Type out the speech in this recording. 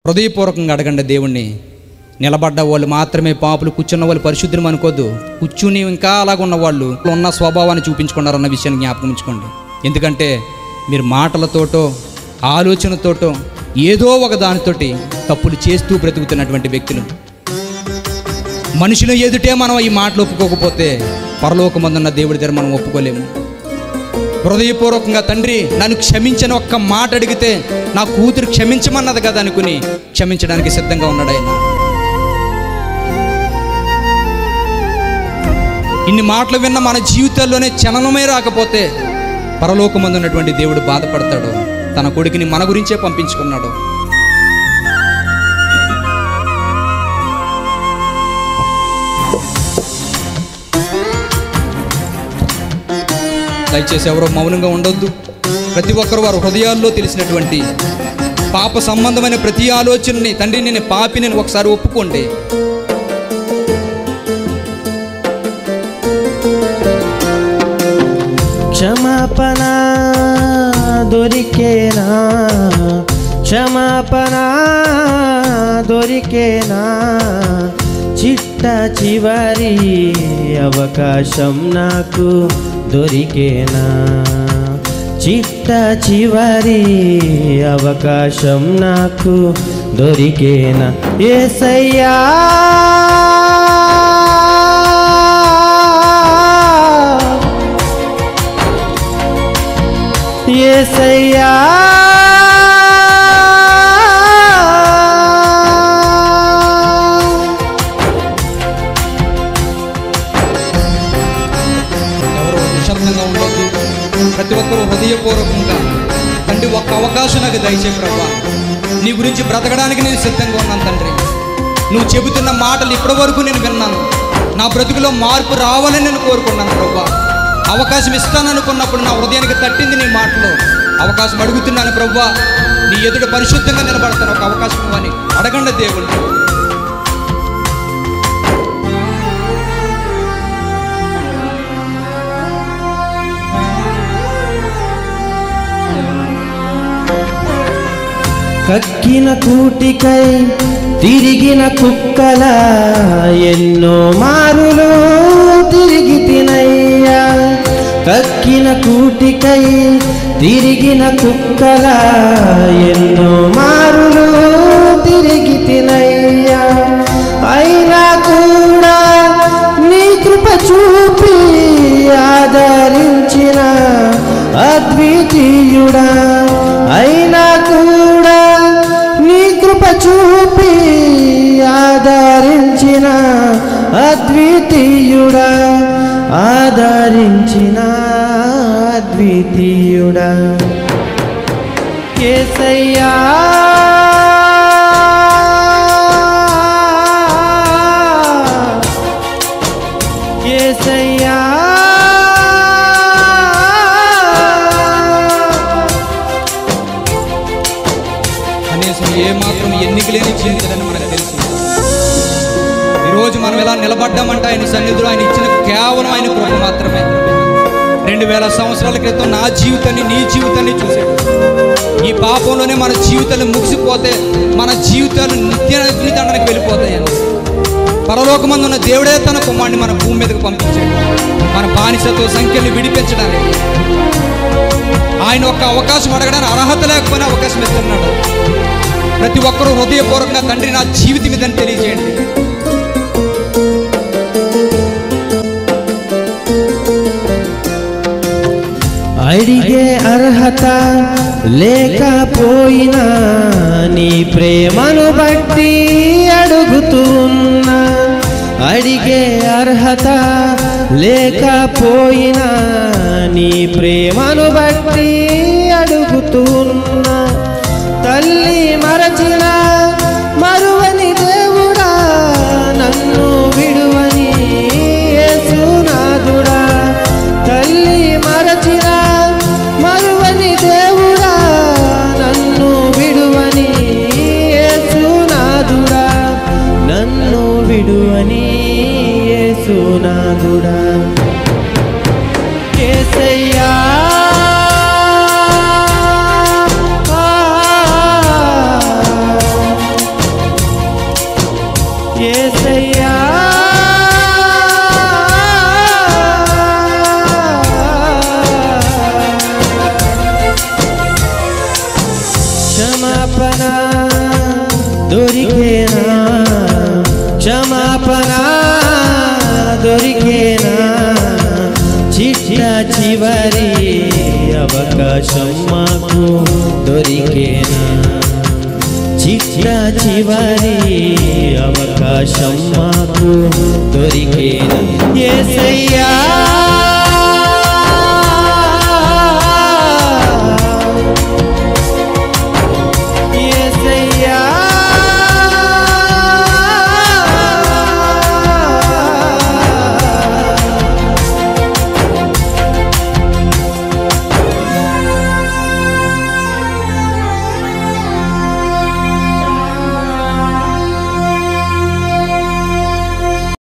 హృదయపూర్వకంగా అడగండి దేవుణ్ణి. నిలబడ్డ వాళ్ళు మాత్రమే పాపులు, కూర్చున్న వాళ్ళు పరిశుద్ధులు అనుకోద్దు. కూర్చుని ఇంకా అలాగున్న వాళ్ళు ఉన్న స్వభావాన్ని చూపించుకున్నారన్న విషయాన్ని జ్ఞాపకం ఉంచుకోండి. ఎందుకంటే మీరు మాటలతోటో ఆలోచనతోటో ఏదో ఒక దానితోటి తప్పులు చేస్తూ బ్రతుకుతున్నటువంటి వ్యక్తులు. మనుషుల ఎదుటే మనం ఈ మాటలు ఒప్పుకోకపోతే పరలోకమందున్న దేవుడి దగ్గర మనం ఒప్పుకోలేము. హృదయపూర్వకంగా తండ్రి నన్ను క్షమించని ఒక్క మాట అడిగితే నా కూతురు క్షమించమన్నది కదా అనుకుని క్షమించడానికి సిద్ధంగా ఉన్నాడు ఆయన. ఇన్ని మాటలు విన్న మన జీవితాల్లోనే చలనమే రాకపోతే పరలోకమందు ఉన్నటువంటి దేవుడు బాధపడతాడు. తన కొడుకుని మన గురించే పంపించుకున్నాడు. దయచేసి ఎవరో మౌనంగా ఉండొద్దు. ప్రతి ఒక్కరు వారు హృదయాల్లో తెలిసినటువంటి పాప సంబంధమైన ప్రతి ఆలోచనని, తండ్రి నేను పాపి నేను ఒకసారి ఒప్పుకోండి. క్షమాపణ దొరికేనా, క్షమాపణ దొరికేనా, చిట్ట చివరి అవకాశం నాకు దొరికేనా, చిట్ట చివరి అవకాశం నాకు దొరికేనా. యేసయ్యా యేసయ్యా ఎవరో నిశ్శబ్దంగా ఉండొద్దు. ప్రతి ఒక్కరూ హృదయపూర్వకంగా తండ్రి ఒక్క అవకాశం నాకు దయచే ప్రభా, నీ గురించి బ్రతకడానికి నేను సిద్ధంగా ఉన్నాను తండ్రి. నువ్వు చెబుతున్న మాటలు ఇప్పటి వరకు నేను విన్నాను. నా బ్రతుకులో మార్పు రావాలని నేను కోరుకున్నాను ప్రభా. అవకాశం ఇస్తాననుకున్నప్పుడు నా హృదయానికి తట్టింది నీ మాటలో. అవకాశం అడుగుతున్నాను ప్రభా, నీ ఎదుట పరిశుద్ధంగా నిలబడతాను, ఒక అవకాశం ఇవ్వని అడగండి దేవుణ్ణి. కక్కిన కూటికై తిరిగిన కుక్కల ఎన్నో మారులు తిరిగి తినయ్యా, కక్కిన కూటికై తిరిగిన కుక్కల ఎన్నో మారులు తిరిగి తినయ్యా. అయినా కూడా నీ కృప చూపి ఆదరించిన అద్వితీయుడా, అయినా కూడా నీ కృప చూపి ఆదరించిన అద్వితీయుడా, ఆదరించిన అద్వితీయుడా. యేసయ్యా యేసయ్యా కనీసం ఏమాత్రం ఎన్నిక లేని జీవితాలని మనకు తెలుసు. ఈరోజు మనం ఎలా నిలబడ్డామంటే ఆయన సన్నిధిలో ఆయన ఇచ్చిన కేవలం ఆయన కృప మాత్రమే. 2000 సంవత్సరాల క్రితం నా జీవితాన్ని నీ జీవితాన్ని చూశాడు. ఈ పాపంలోనే మన జీవితాలు ముగిసిపోతే మన జీవితాలు నిత్యదండనకు వెళ్ళిపోతాయని పరలోకమందు ఉన్న దేవుడే తన కుమారుని మన భూమి మీదకు పంపించాడు, మన బానిసత్వ సంఖ్యను విడిపించడానికి. ఆయన ఒక్క అవకాశం అడగడానికి అర్హత లేకపోయినా అవకాశం ఇస్తున్నాడు. ప్రతి ఒక్కరూ హృదయపూర్వకంగా తండ్రి నా జీవితం ఇదని తెలియజేయండి. అడిగే అర్హత లేకపోయినా నీ ప్రేమను బట్టి అడుగుతున్నా, అడిగే అర్హత లేకపోయినా నీ ప్రేమను బట్టి అడుగుతున్నా. తల్లి మరచిన మరువని దేవుడా, నన్ను విడువని యేసునాథుడా, తల్లి మరచిన మరువని దేవుడా, నన్ను విడువని యేసునాథుడా, నన్ను విడువని యేసునాథుడా. యేసయ్యా దొరికేనా క్షమాపణ దొరికేనా చిట్ట చివరి అవకాశం మాకు దొరికేనా చిట్ట చివరి అవకాశం మాకు దొరికేనా యేసయ్యా